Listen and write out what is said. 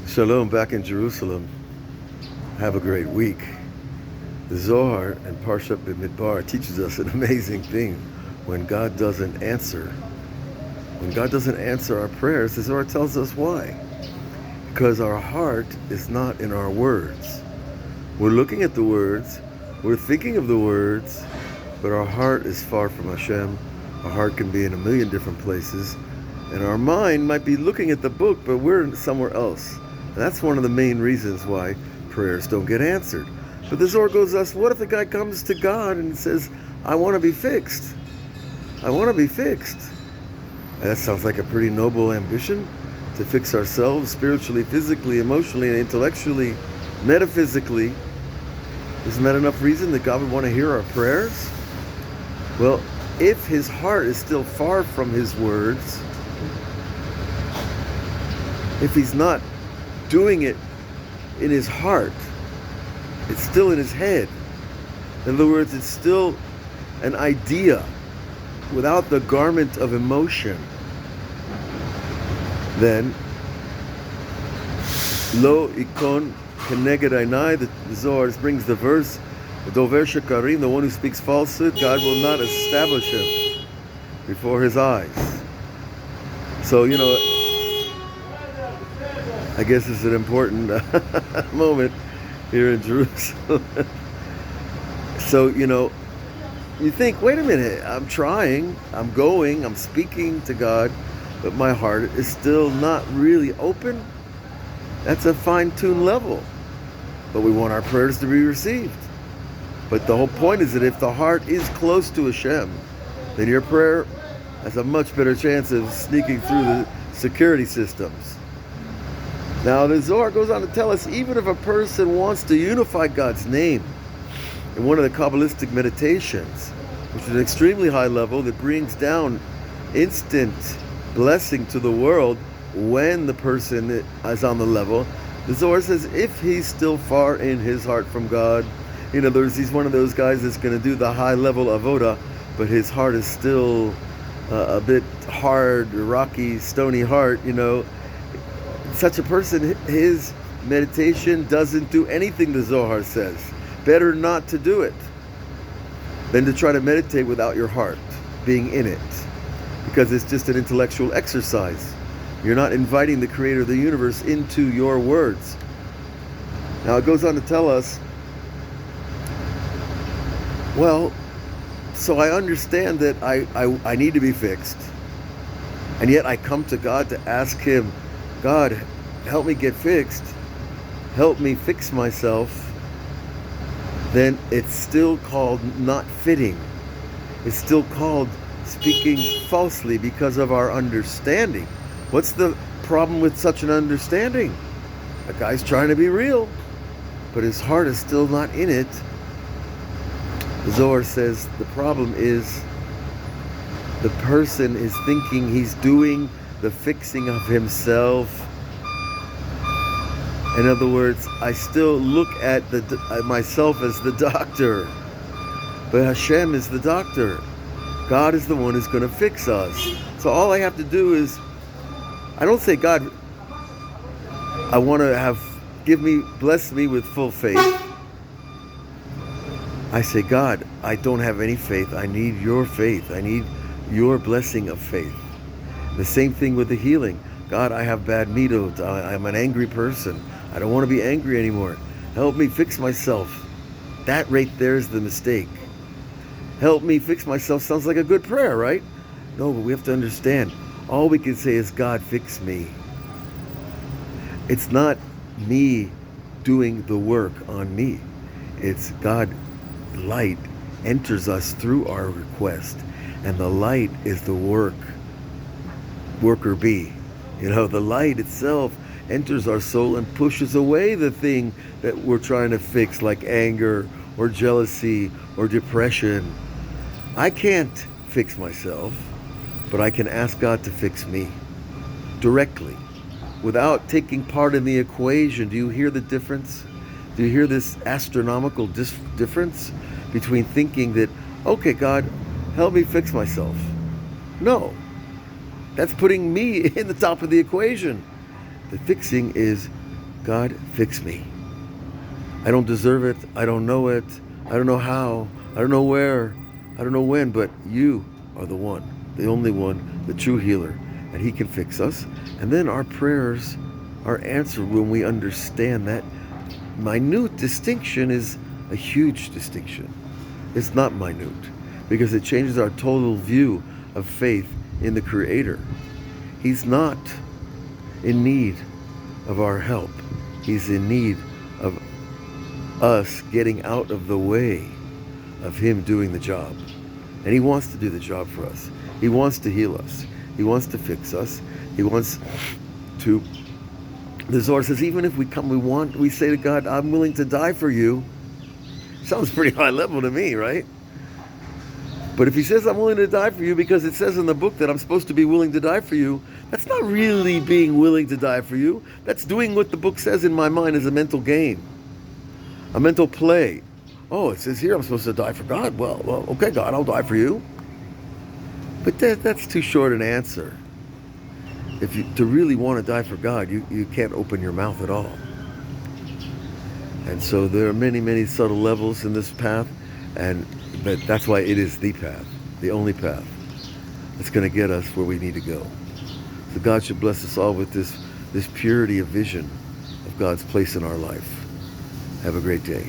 Shalom, back in Jerusalem. Have a great week. The Zohar and bMidbar teaches us an amazing thing. When God doesn't answer our prayers, the Zohar tells us why. Because our heart is not in our words. We're looking at the words, we're thinking of the words, but our heart is far from Hashem. Our heart can be in a million different places, and our mind might be looking at the book, but we're somewhere else. And that's one of the main reasons why prayers don't get answered. But the Zohar goes thus: what if the guy comes to God and says, I want to be fixed? I want to be fixed. And that sounds like a pretty noble ambition, to fix ourselves spiritually, physically, emotionally, and intellectually, metaphysically. Isn't that enough reason that God would want to hear our prayers? Well, if his heart is still far from his words, if he's not doing it in his heart, it's still in his head. In other words, it's still an idea without the garment of emotion. Then, lo ikon keneged einai, the Zohar brings the verse, the dover shekarim, the one who speaks falsehood, God will not establish him before his eyes. So, I guess it's an important moment here in Jerusalem. So, you think, wait a minute, I'm trying, I'm going, I'm speaking to God, but my heart is still not really open. That's a fine-tuned level. But we want our prayers to be received. But the whole point is that if the heart is close to Hashem, then your prayer has a much better chance of sneaking through the security systems. Now, the Zohar goes on to tell us, even if a person wants to unify God's name in one of the Kabbalistic meditations, which is an extremely high level that brings down instant blessing to the world when the person is on the level, the Zohar says if he's still far in his heart from God, in other words, he's one of those guys that's going to do the high level avoda, but his heart is still a bit hard, rocky, stony heart, such a person, his meditation doesn't do anything, the Zohar says. Better not to do it than to try to meditate without your heart being in it, because it's just an intellectual exercise. You're not inviting the creator of the universe into your words. Now it goes on to tell us, well, so I understand that I need to be fixed, and yet I come to God to ask him, God, help me get fixed, help me fix myself. Then it's still called not fitting. It's still called speaking falsely because of our understanding. What's the problem with such an understanding? A guy's trying to be real, but his heart is still not in it. The Zohar says the problem is the person is thinking he's doing the fixing of himself. In other words, I still look at myself as the doctor, but Hashem is the doctor. God is the one who's going to fix us. So all I have to do is, I don't say, God, I want to bless me with full faith. I say, God, I don't have any faith. I need your faith. I need your blessing of faith. The same thing with the healing. God, I have bad midot. I'm an angry person. I don't want to be angry anymore. Help me fix myself. That right there is the mistake. Help me fix myself sounds like a good prayer, right? No, but we have to understand. All we can say is, God, fix me. It's not me doing the work on me. It's God, light enters us through our request. And the light is the worker bee. The light itself enters our soul and pushes away the thing that we're trying to fix, like anger or jealousy or depression. I can't fix myself, but I can ask God to fix me directly without taking part in the equation. Do you hear the difference? Do you hear this astronomical difference between thinking that, okay, God, help me fix myself? No. That's putting me in the top of the equation. The fixing is God, fix me. I don't deserve it. I don't know it. I don't know how. I don't know where. I don't know when, but you are the one, the only one, the true healer. And he can fix us. And then our prayers are answered when we understand that minute distinction is a huge distinction. It's not minute because it changes our total view of faith in the Creator. He's not in need of our help. He's in need of us getting out of the way of him doing the job. And he wants to do the job for us. He wants to heal us. He wants to fix us. He wants to, the Zohar says, even if we say to God, I'm willing to die for you. Sounds pretty high level to me, right? But if he says I'm willing to die for you because it says in the book that I'm supposed to be willing to die for you, that's not really being willing to die for you. That's doing what the book says in my mind is a mental game, a mental play. Oh, it says here I'm supposed to die for God. Well, okay, God, I'll die for you. But that's too short an answer. To really want to die for God, you can't open your mouth at all. And so there are many, many subtle levels in this path, but that's why it is the path, the only path that's going to get us where we need to go. So God should bless us all with this purity of vision of God's place in our life. Have a great day.